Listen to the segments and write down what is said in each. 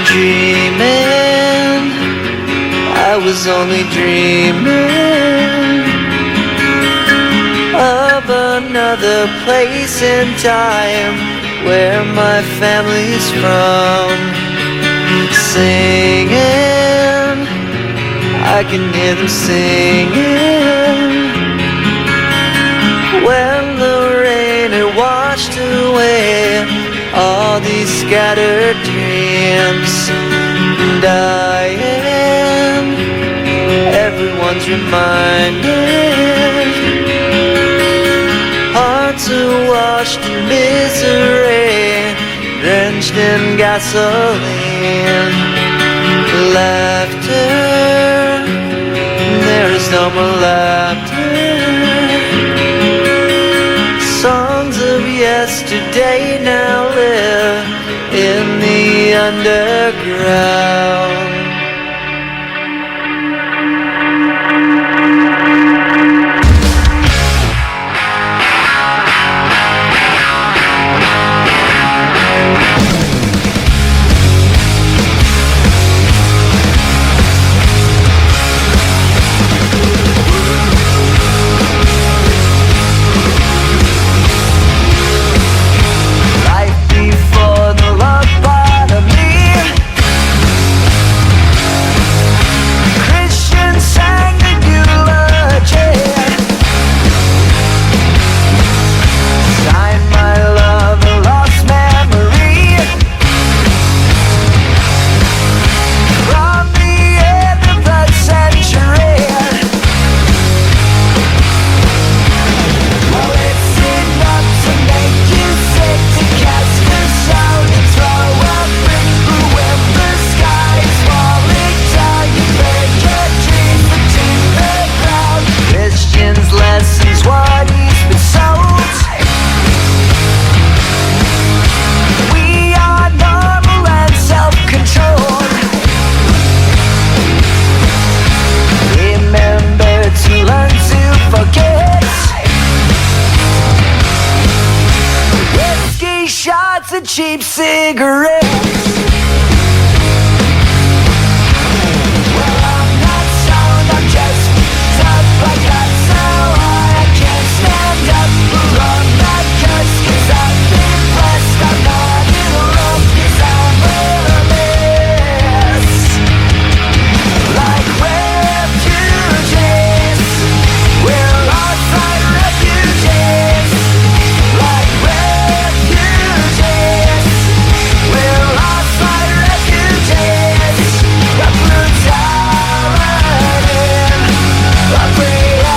dreaming, I was only dreaming of another place and time where my family's from. Singing, I can hear them singing when the rain had washed away all these scattered dreams. Dying, everyone's reminded, hearts are washed in misery, drenched in gasoline. Laughter, there is no more laughter. Songs of yesterday now live in the underground. Cheap cigarettes. Well, I'm not sound, I'm just tough. I got so high I can't stand up. I'm not cursed 'cause I've been blessed. I'm not in love 'cause I'm a mess. Like refugees, we're lost like refugees. Like refugees, we're lost like refugees. The brutality, the reality,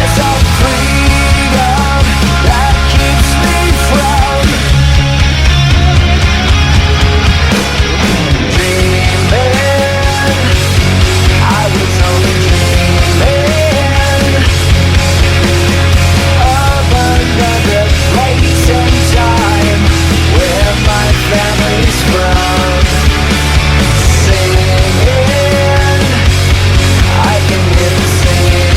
it's all freedom that keeps me from dreaming. I was only dreaming of another place and time where my family's from. Singing, I can hear them singing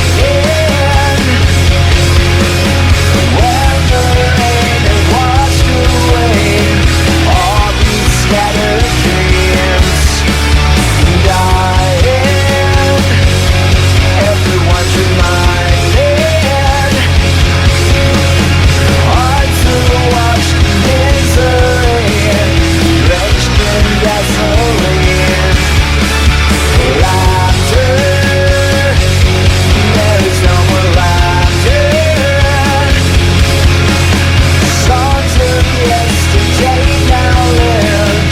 when the rain had washed away all these scattered dreams. Dying, everyone's reminded, hearts are washed in misery, drenched in gasoline. Laughter, there is no more laughter. Songs of yesterday now live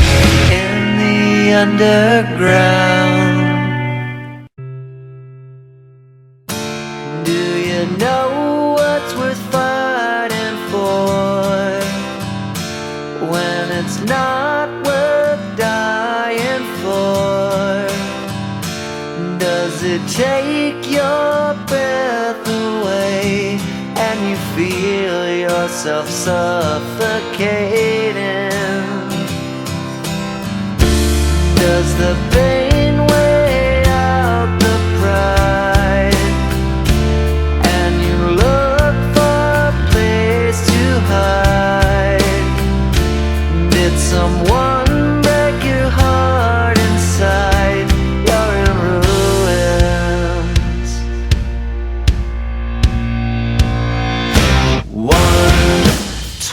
in the underground. Do you know what's worth fighting for when it's not worth dying for? Does it take your breath away and you feel yourself suffocating? Does the pain weigh out the pride and you look for a place to hide? Did someone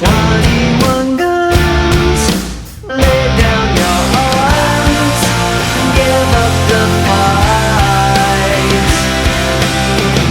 21个